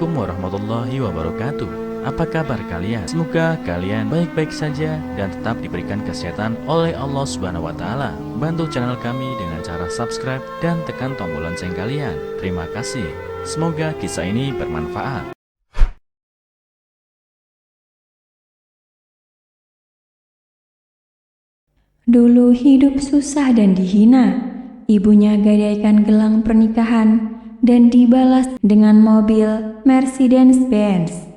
Assalamualaikum warahmatullahi wabarakatuh. Apa kabar kalian? Semoga kalian baik-baik saja dan tetap diberikan kesehatan oleh Allah Subhanahu wa taala. Bantu channel kami dengan cara subscribe dan tekan tombol lonceng kalian. Terima kasih. Semoga kisah ini bermanfaat. Dulu hidup susah dan dihina. Ibunya gadaikan gelang pernikahan dan dibalas dengan mobil Mercedes-Benz.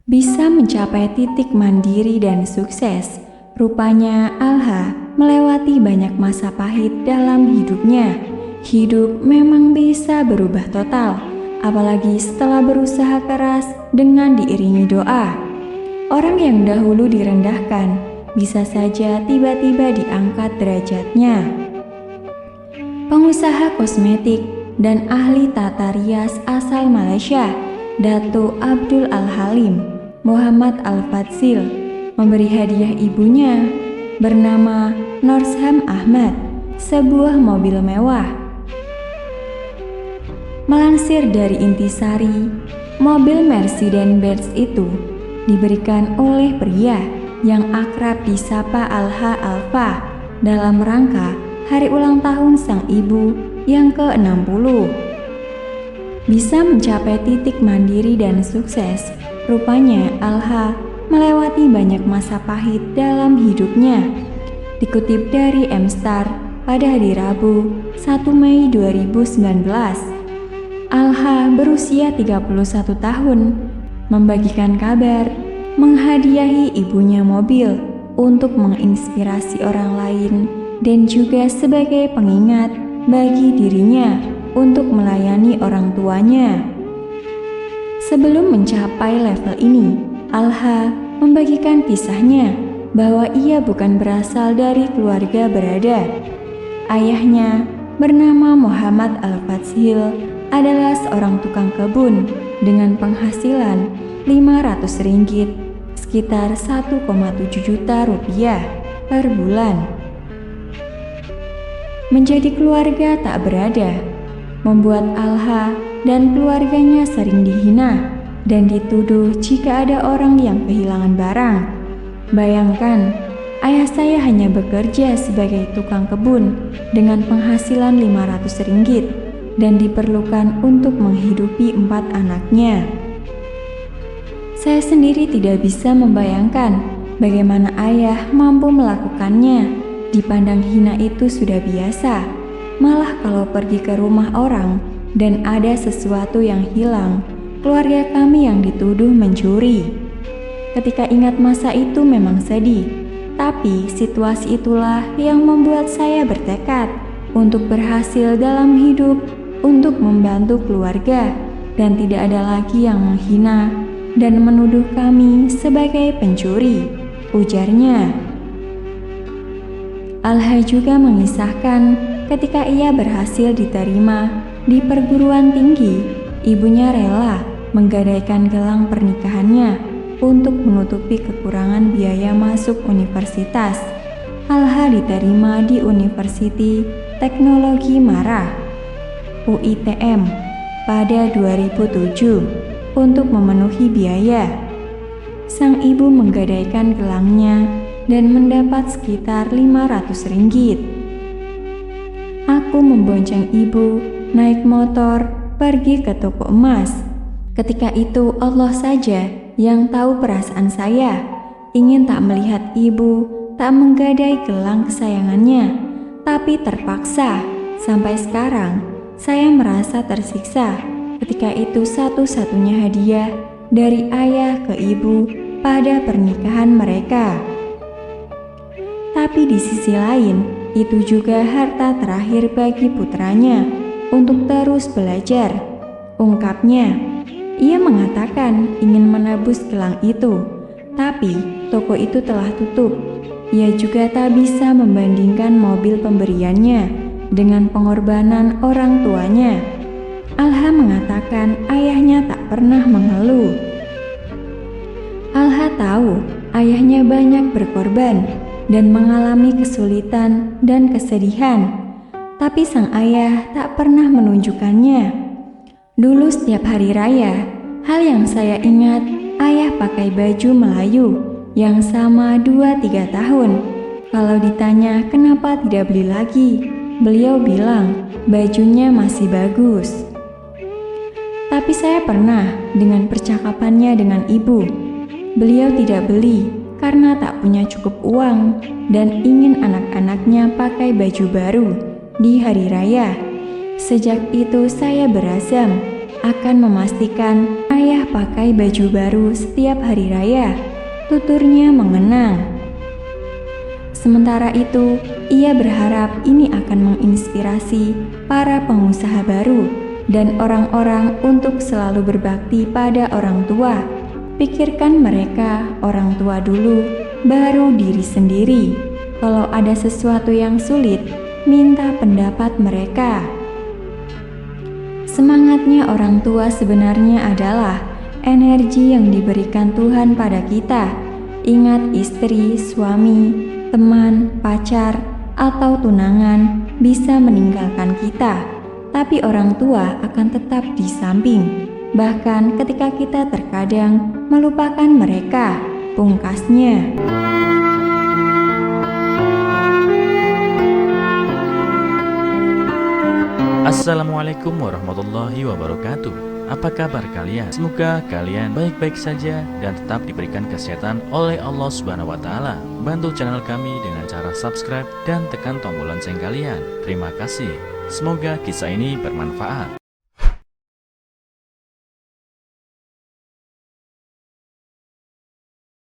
Bisa mencapai titik mandiri dan sukses, rupanya Alha melewati banyak masa pahit dalam hidupnya. Hidup memang bisa berubah total, apalagi setelah berusaha keras dengan diiringi doa. Orang yang dahulu direndahkan bisa saja tiba-tiba diangkat derajatnya. Pengusaha kosmetik dan ahli tata rias asal Malaysia, Dato' Abdul Al-Halim Muhammad Al-Fadzil, memberi hadiah ibunya bernama Norsham Ahmad sebuah mobil mewah. Melansir dari Intisari, mobil Mercedes-Benz itu diberikan oleh pria yang akrab disapa Alha Alfa dalam rangka hari ulang tahun sang ibu yang ke-60. Bisa mencapai titik mandiri dan sukses, rupanya Alha melewati banyak masa pahit dalam hidupnya. Dikutip dari M-Star pada hari Rabu 1 Mei 2019, Alha berusia 31 tahun membagikan kabar menghadiahi ibunya mobil untuk menginspirasi orang lain dan juga sebagai pengingat bagi dirinya untuk melayani orang tuanya. Sebelum mencapai level ini, Alha membagikan kisahnya bahwa ia bukan berasal dari keluarga berada. Ayahnya bernama Muhammad Al-Fadzil adalah seorang tukang kebun dengan penghasilan 500 ringgit, sekitar 1,7 juta rupiah per bulan. Menjadi keluarga tak berada membuat Alha dan keluarganya sering dihina dan dituduh jika ada orang yang kehilangan barang. Bayangkan, ayah saya hanya bekerja sebagai tukang kebun dengan penghasilan 500 ringgit dan diperlukan untuk menghidupi 4 anaknya. Saya sendiri tidak bisa membayangkan bagaimana ayah mampu melakukannya. Dipandang hina itu sudah biasa, malah kalau pergi ke rumah orang dan ada sesuatu yang hilang, keluarga kami yang dituduh mencuri. Ketika ingat masa itu memang sedih, tapi situasi itulah yang membuat saya bertekad untuk berhasil dalam hidup, untuk membantu keluarga, dan tidak ada lagi yang menghina dan menuduh kami sebagai pencuri, ujarnya. Alha juga mengisahkan ketika ia berhasil diterima di perguruan tinggi, ibunya rela menggadaikan gelang pernikahannya untuk menutupi kekurangan biaya masuk universitas. Alha diterima di Universiti Teknologi Mara (UITM) pada 2007 untuk memenuhi biaya. Sang ibu menggadaikan gelangnya dan mendapat sekitar 500 ringgit. Aku membonceng ibu naik motor pergi ke toko emas. Ketika itu Allah saja yang tahu perasaan saya. Ingin tak melihat ibu tak menggadai gelang kesayangannya, tapi terpaksa. Sampai sekarang saya merasa tersiksa ketika itu satu-satunya hadiah dari ayah ke ibu pada pernikahan mereka. Tapi di sisi lain, itu juga harta terakhir bagi putranya untuk terus belajar. Ungkapnya, ia mengatakan ingin menebus gelang itu, tapi toko itu telah tutup. Ia juga tak bisa membandingkan mobil pemberiannya dengan pengorbanan orang tuanya. Alha mengatakan ayahnya tak pernah mengeluh. Alha tahu ayahnya banyak berkorban dan mengalami kesulitan dan kesedihan, tapi sang ayah tak pernah menunjukkannya. Dulu setiap hari raya, hal yang saya ingat, ayah pakai baju Melayu yang sama 2-3 tahun. Kalau ditanya kenapa tidak beli lagi, beliau bilang bajunya masih bagus. Tapi saya pernah dengan percakapannya dengan ibu. Beliau tidak beli karena tak punya cukup uang dan ingin anak-anaknya pakai baju baru di hari raya. Sejak itu saya berazam akan memastikan ayah pakai baju baru setiap hari raya. Tuturnya mengenang. Sementara itu, ia berharap ini akan menginspirasi para pengusaha baru dan orang-orang untuk selalu berbakti pada orang tua. Pikirkan mereka, orang tua dulu, baru diri sendiri. Kalau ada sesuatu yang sulit, minta pendapat mereka. Semangatnya orang tua sebenarnya adalah energi yang diberikan Tuhan pada kita. Ingat, istri, suami, teman, pacar, atau tunangan bisa meninggalkan kita, tapi orang tua akan tetap di samping. Bahkan ketika kita terkadang melupakan mereka, pungkasnya. Assalamualaikum warahmatullahi wabarakatuh. Apa kabar kalian? Semoga kalian baik-baik saja dan tetap diberikan kesehatan oleh Allah Subhanahu wa taala. Bantu channel kami dengan cara subscribe dan tekan tombol lonceng kalian. Terima kasih. Semoga kisah ini bermanfaat.